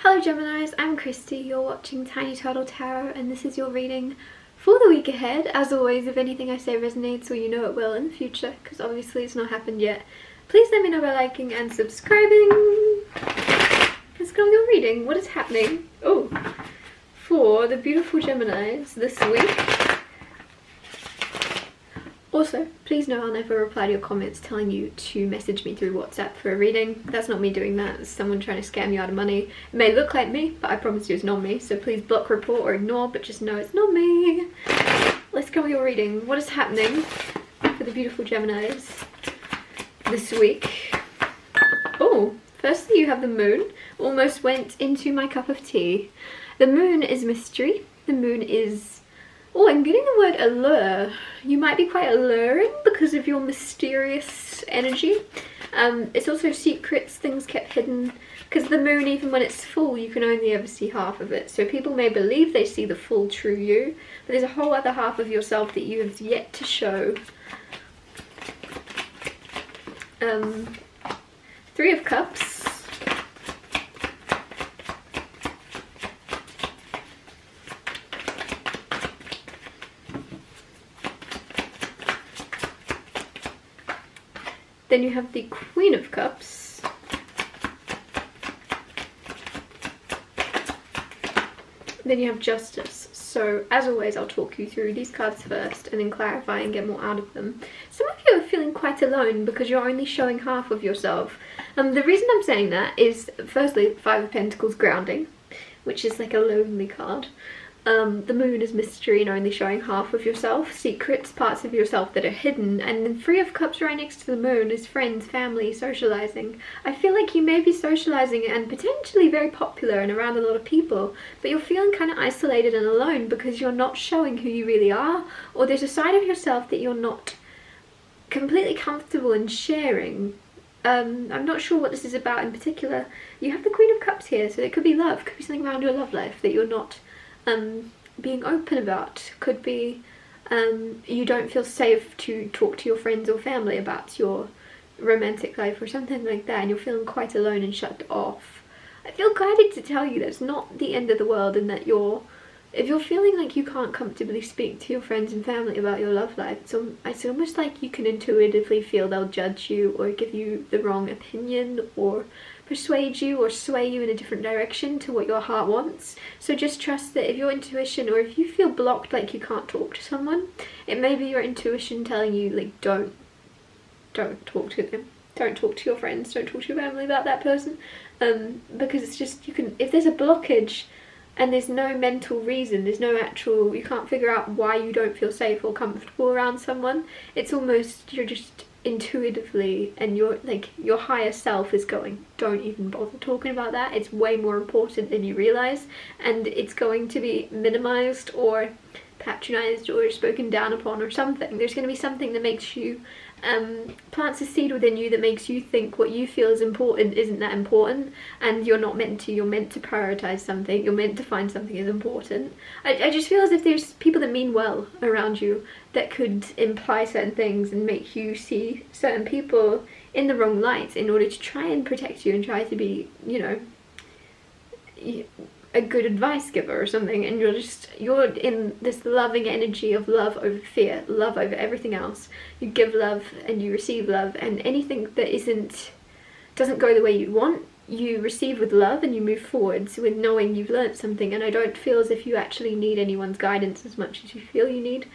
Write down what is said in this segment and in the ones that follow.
Hello Geminis, I'm Christy, you're watching Tiny Turtle Tarot and this is your reading for the week ahead. As always, if anything I say resonates or you know it will in the future, because obviously it's not happened yet, please let me know by liking and subscribing. Let's go on your reading. What is happening? Oh, for the beautiful Geminis this week. Also, please know I'll never reply to your comments telling you to message me through WhatsApp for a reading. That's not me doing that. It's someone trying to scam you out of money. It may look like me, but I promise you it's not me. So please block, report or ignore, but just know it's not me. Let's go with your reading. What is happening for the beautiful Geminis this week? Oh, firstly you have the moon. Almost went into my cup of tea. The moon is mystery. The moon is... oh, I'm getting the word allure. You might be quite alluring because of your mysterious energy. It's also secrets, things kept hidden. Because the moon, even when it's full, you can only ever see half of it. So people may believe they see the full true you, but there's a whole other half of yourself that you have yet to show. Three of Cups. Then you have the Queen of Cups. Then you have Justice. So, as always, I'll talk you through these cards first and then clarify and get more out of them. Some of you are feeling quite alone because you're only showing half of yourself. The reason I'm saying that is, firstly, Five of Pentacles grounding, which is like a lonely card. The moon is mystery and only showing half of yourself, secrets, parts of yourself that are hidden, and then Three of Cups right next to the moon is friends, family, socializing. I feel like you may be socializing and potentially very popular and around a lot of people, but you're feeling kind of isolated and alone because you're not showing who you really are, or there's a side of yourself that you're not completely comfortable in sharing. I'm not sure what this is about in particular. You have the Queen of Cups here, so it could be love, could be something around your love life that you're not being open about. Could be you don't feel safe to talk to your friends or family about your romantic life or something like that, and you're feeling quite alone and shut off. I feel guided to tell you that's not the end of the world, and that if you're feeling like you can't comfortably speak to your friends and family about your love life, it's almost like you can intuitively feel they'll judge you or give you the wrong opinion or persuade you or sway you in a different direction to what your heart wants. So just trust that if your intuition, or if you feel blocked like you can't talk to someone, it may be your intuition telling you, like, don't talk to them, don't talk to your friends, don't talk to your family about that person, because it's just, if there's a blockage and there's no mental reason, there's no actual, you can't figure out why you don't feel safe or comfortable around someone, it's almost, you're just intuitively, and your higher self is going, don't even bother talking about that, it's way more important than you realize, and it's going to be minimized or patronized or spoken down upon or something. There's going to be something that makes you plants a seed within you that makes you think what you feel is important isn't that important, and you're meant to prioritize something, you're meant to find something is important. I just feel as if there's people that mean well around you that could imply certain things and make you see certain people in the wrong light in order to try and protect you and try to be, you know, a good advice giver or something, and you're in this loving energy of love over fear, love over everything else. You give love and you receive love, and anything that doesn't go the way you want, you receive with love and you move forwards with knowing you've learnt something. And I don't feel as if you actually need anyone's guidance as much as you feel you need.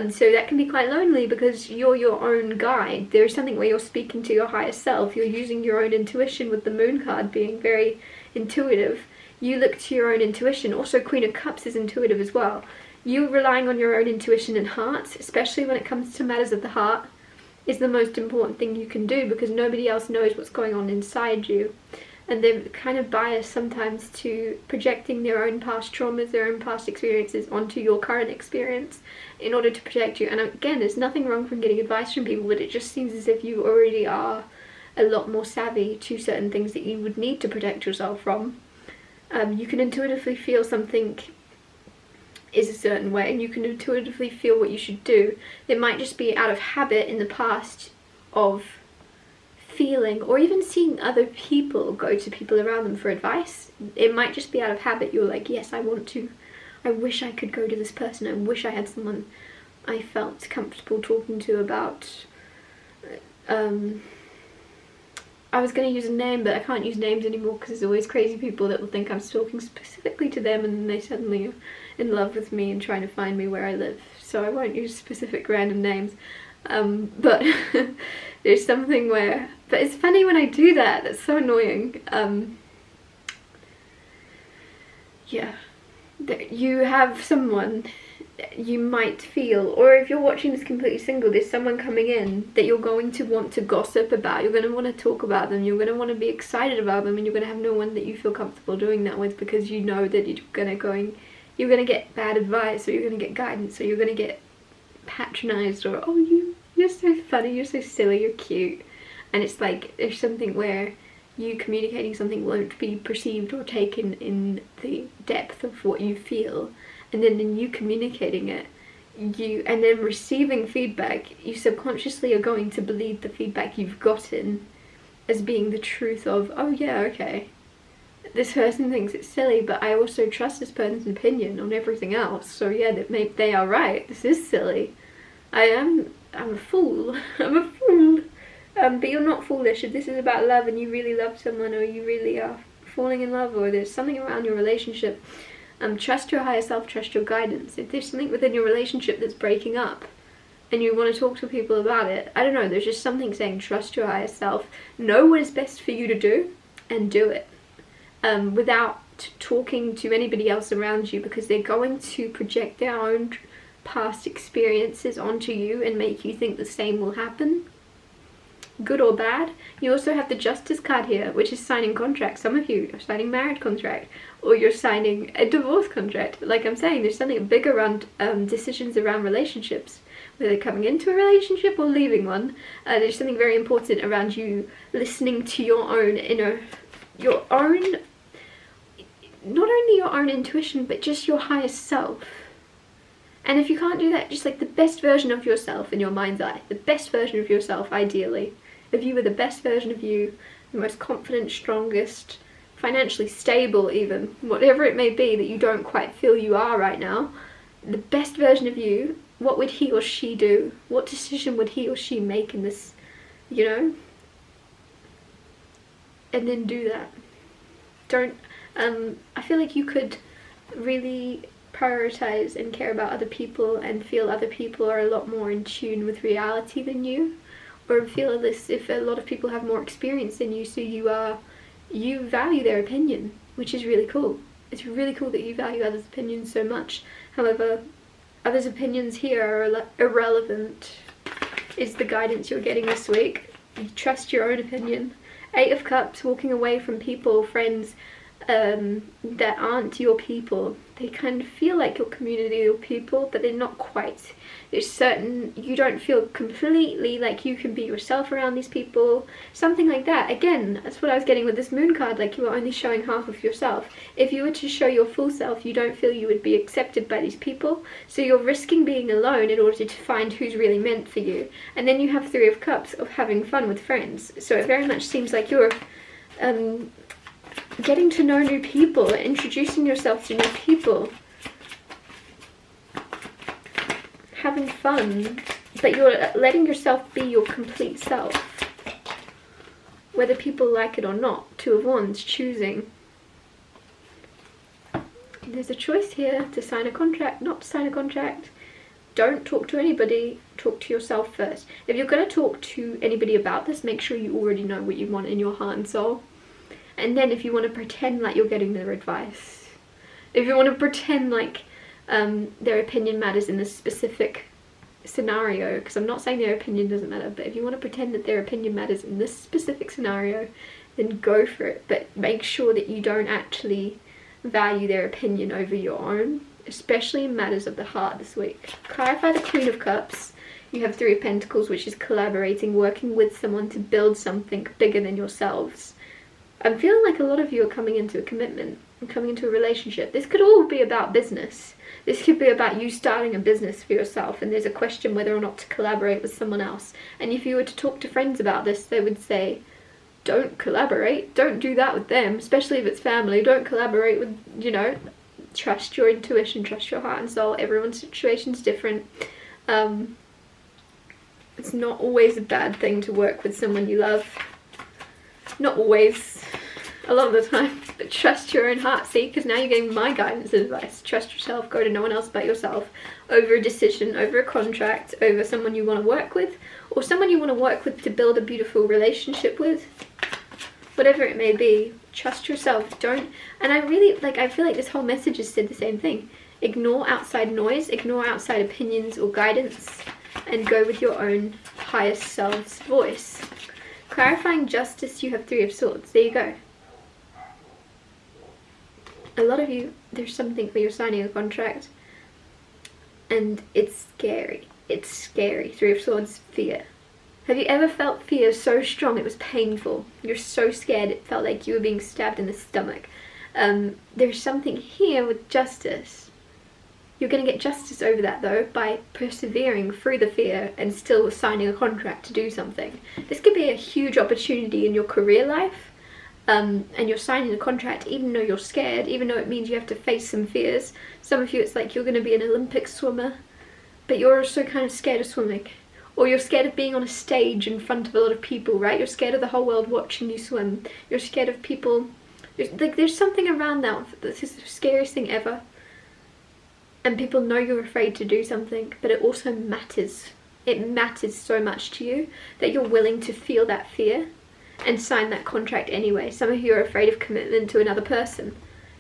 So that can be quite lonely because you're your own guide. There's something where you're speaking to your higher self, you're using your own intuition, with the moon card being very intuitive. You look to your own intuition. Also, Queen of Cups is intuitive as well. You relying on your own intuition and heart, especially when it comes to matters of the heart, is the most important thing you can do, because nobody else knows what's going on inside you. And they're kind of biased sometimes to projecting their own past traumas, their own past experiences onto your current experience in order to protect you. And again, there's nothing wrong from getting advice from people, but it just seems as if you already are a lot more savvy to certain things that you would need to protect yourself from. You can intuitively feel something is a certain way, and you can intuitively feel what you should do. It might just be out of habit in the past of feeling, or even seeing other people go to people around them for advice. It might just be out of habit. You're like, yes, I want to. I wish I could go to this person. I wish I had someone I felt comfortable talking to about... I was going to use a name, but I can't use names anymore because there's always crazy people that will think I'm talking specifically to them, and then they suddenly are in love with me and trying to find me where I live. So I won't use specific random names. But there's something where... But it's funny when I do that. That's so annoying. Yeah. You have someone... you might feel, or if you're watching this completely single, there's someone coming in that you're going to want to gossip about. You're going to want to talk about them. You're going to want to be excited about them, and you're going to have no one that you feel comfortable doing that with, because you know that you're going to get bad advice, or you're going to get guidance, or you're going to get patronized, or oh, you're so funny, you're so silly, you're cute. And it's like there's something where you communicating something won't be perceived or taken in the depth of what you feel. And then in you communicating it, and then receiving feedback, you subconsciously are going to believe the feedback you've gotten as being the truth of, oh yeah, okay, this person thinks it's silly, but I also trust this person's opinion on everything else, so yeah, they are right, this is silly. I'm a fool, I'm a fool. But you're not foolish. If this is about love and you really love someone, or you really are falling in love, or there's something around your relationship, trust your higher self, trust your guidance. If there's something within your relationship that's breaking up and you want to talk to people about it, I don't know, there's just something saying trust your higher self, know what is best for you to do, and do it. Without talking to anybody else around you, because they're going to project their own past experiences onto you and make you think the same will happen, good or bad. You also have the Justice card here, which is signing contracts. Some of you are signing marriage contract, or you're signing a divorce contract. Like I'm saying, there's something big around decisions around relationships, whether coming into a relationship or leaving one. There's something very important around you listening to your own inner, not only your own intuition, but just your highest self. And if you can't do that, just like the best version of yourself in your mind's eye, the best version of yourself ideally. If you were the best version of you, the most confident, strongest, financially stable even, whatever it may be that you don't quite feel you are right now, the best version of you, what would he or she do? What decision would he or she make in this, you know? And then do that. Don't, I feel like you could really prioritize and care about other people and feel other people are a lot more in tune with reality than you, or feel this if a lot of people have more experience than you, so you value their opinion, which is really cool. It's really cool that you value others' opinions so much. However, others' opinions here are irrelevant, is the guidance you're getting this week. You trust your own opinion. 8 of Cups, walking away from people, friends that aren't your people. They kind of feel like your community or people, but they're not quite. There's certain, you don't feel completely like you can be yourself around these people, something like that. Again, that's what I was getting with this moon card, like you are only showing half of yourself. If you were to show your full self, you don't feel you would be accepted by these people, so you're risking being alone in order to find who's really meant for you. And then you have 3 of Cups of having fun with friends, so it very much seems like you're getting to know new people, introducing yourself to new people, having fun, but you're letting yourself be your complete self, whether people like it or not. 2 of Wands, choosing. There's a choice here to sign a contract, not to sign a contract. Don't talk to anybody, talk to yourself first. If you're going to talk to anybody about this, make sure you already know what you want in your heart and soul. And then if you want to pretend like you're getting their advice, if you want to pretend like their opinion matters in this specific scenario, because I'm not saying their opinion doesn't matter, but if you want to pretend that their opinion matters in this specific scenario, then go for it. But make sure that you don't actually value their opinion over your own, especially in matters of the heart this week. Clarify the Queen of Cups. You have 3 of Pentacles, which is collaborating, working with someone to build something bigger than yourselves. I'm feeling like a lot of you are coming into a commitment. coming into a relationship. This could all be about business. This could be about you starting a business for yourself, and there's a question whether or not to collaborate with someone else. And if you were to talk to friends about this, they would say, don't collaborate, don't do that with them, especially if it's family. Don't collaborate with, you know, trust your intuition, trust your heart and soul. Everyone's situation's different. It's not always a bad thing to work with someone you love. Not always, a lot of the time. But trust your own heart, see, because now you're getting my guidance and advice. Trust yourself, go to no one else but yourself over a decision, over a contract, over someone you want to work with, or someone you want to work with to build a beautiful relationship with. Whatever it may be, trust yourself. Don't, and I feel like this whole message has said the same thing. Ignore outside noise, ignore outside opinions or guidance, and go with your own highest self's voice. Clarifying justice, you have 3 of Swords. There you go. A lot of you, there's something where you're signing a contract and it's scary. It's scary. 3 of Swords, fear. Have you ever felt fear so strong it was painful? You're so scared it felt like you were being stabbed in the stomach. There's something here with justice. You're going to get justice over that though by persevering through the fear and still signing a contract to do something. This could be a huge opportunity in your career life. And you're signing a contract even though you're scared, even though it means you have to face some fears. Some of you it's like you're going to be an Olympic swimmer, but you're also kind of scared of swimming. Or you're scared of being on a stage in front of a lot of people, right? You're scared of the whole world watching you swim. You're scared of people. There's something around that. This is the scariest thing ever. And people know you're afraid to do something, but it also matters. It matters so much to you that you're willing to feel that fear and sign that contract anyway. Some of you are afraid of commitment to another person,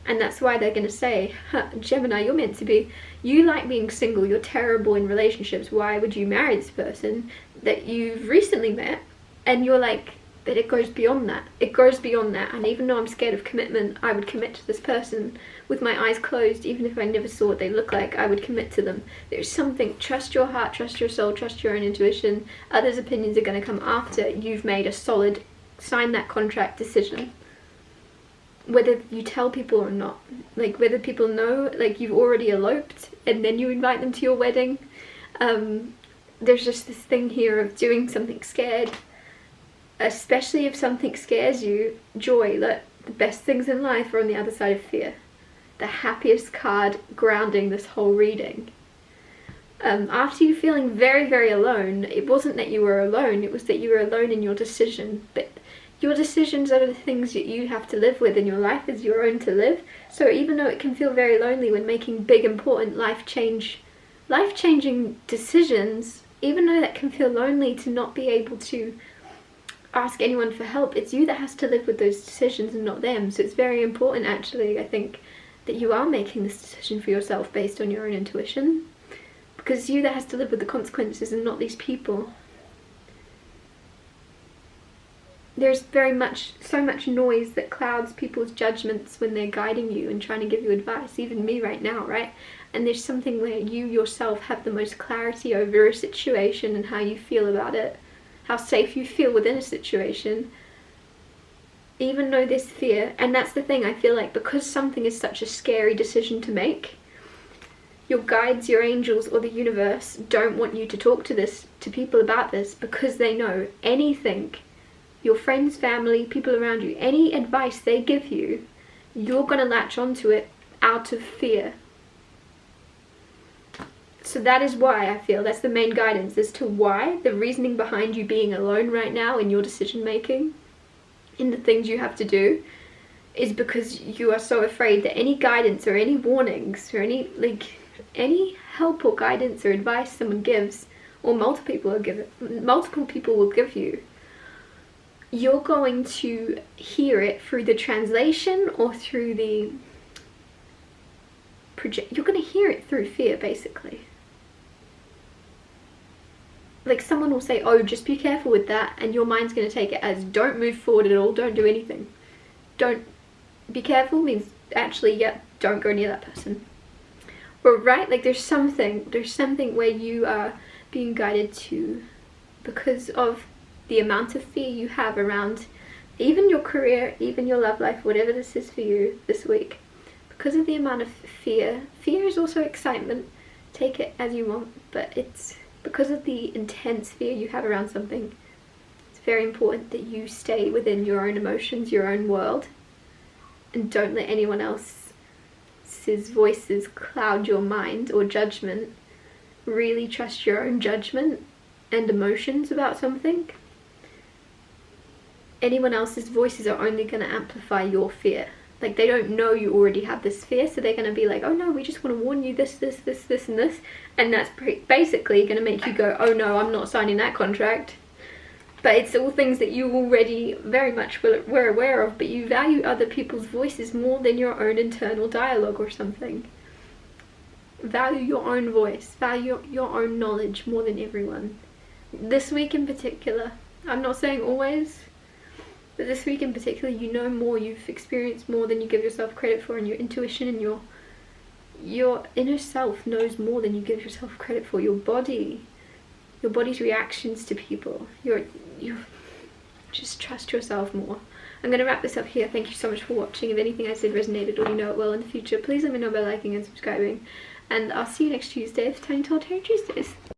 and that's why they're going to say, Gemini, you're meant to be, you like being single, you're terrible in relationships, why would you marry this person that you've recently met? And you're like, but it goes beyond that. It goes beyond that, and even though I'm scared of commitment, I would commit to this person with my eyes closed. Even if I never saw what they look like, I would commit to them. There's something, trust your heart, trust your soul, trust your own intuition. Others' opinions are going to come after you've made a solid sign that contract decision, whether you tell people or not, like whether people know like you've already eloped and then you invite them to your wedding. There's just this thing here of doing something scared, especially if something scares you. Joy, like the best things in life are on the other side of fear. The happiest card grounding this whole reading. After you feeling very, very alone, it wasn't that you were alone, it was that you were alone in your decision. But your decisions are the things that you have to live with, and your life is your own to live. So even though it can feel very lonely when making big, important, life-changing decisions, even though that can feel lonely to not be able to ask anyone for help, it's you that has to live with those decisions and not them. So it's very important, actually, I think, that you are making this decision for yourself based on your own intuition. Because it's you that has to live with the consequences and not these people. There's so much noise that clouds people's judgments when they're guiding you and trying to give you advice, even me right now, right? And there's something where you yourself have the most clarity over a situation and how you feel about it, how safe you feel within a situation, even though there's fear. And that's the thing, I feel like, because something is such a scary decision to make, your guides, your angels, or the universe don't want you to talk to people about this, because they know anything, your friends, family, people around you, any advice they give you, you're going to latch onto it out of fear. So that is why I feel that's the main guidance as to why, the reasoning behind you being alone right now in your decision making, in the things you have to do, is because you are so afraid that any guidance or any warnings or any help or guidance or advice someone gives, or multiple people will give you, you're going to hear it through the translation or through the you're going to hear it through fear, basically. Like someone will say, oh, just be careful with that, and your mind's going to take it as, don't move forward at all, don't do anything. Don't be careful means actually, yeah, don't go near that person. But right, like there's something where you are being guided to, because of the amount of fear you have around even your career, even your love life, whatever this is for you this week. because of the amount of fear. Fear is also excitement. Take it as you want, but it's because of the intense fear you have around something. It's very important that you stay within your own emotions, your own world, and don't let anyone else's voices cloud your mind or judgment. Really trust your own judgment and emotions about something. Anyone else's voices are only going to amplify your fear. Like, they don't know you already have this fear, so they're going to be like, oh no, we just want to warn you this, and this, and that's basically going to make you go, oh no, I'm not signing that contract. But it's all things that you already very much were aware of, but you value other people's voices more than your own internal dialogue or something. Value your own voice, value your own knowledge more than everyone. This week in particular, I'm not saying always, but this week in particular, you know more, you've experienced more than you give yourself credit for, and your intuition and your inner self knows more than you give yourself credit for. Your body's reactions to people, you just trust yourself more. I'm going to wrap this up here. Thank you so much for watching. If anything I said resonated or you know it well in the future, please let me know by liking and subscribing, and I'll see you next Tuesday for Tiny Told Tarot Tuesdays.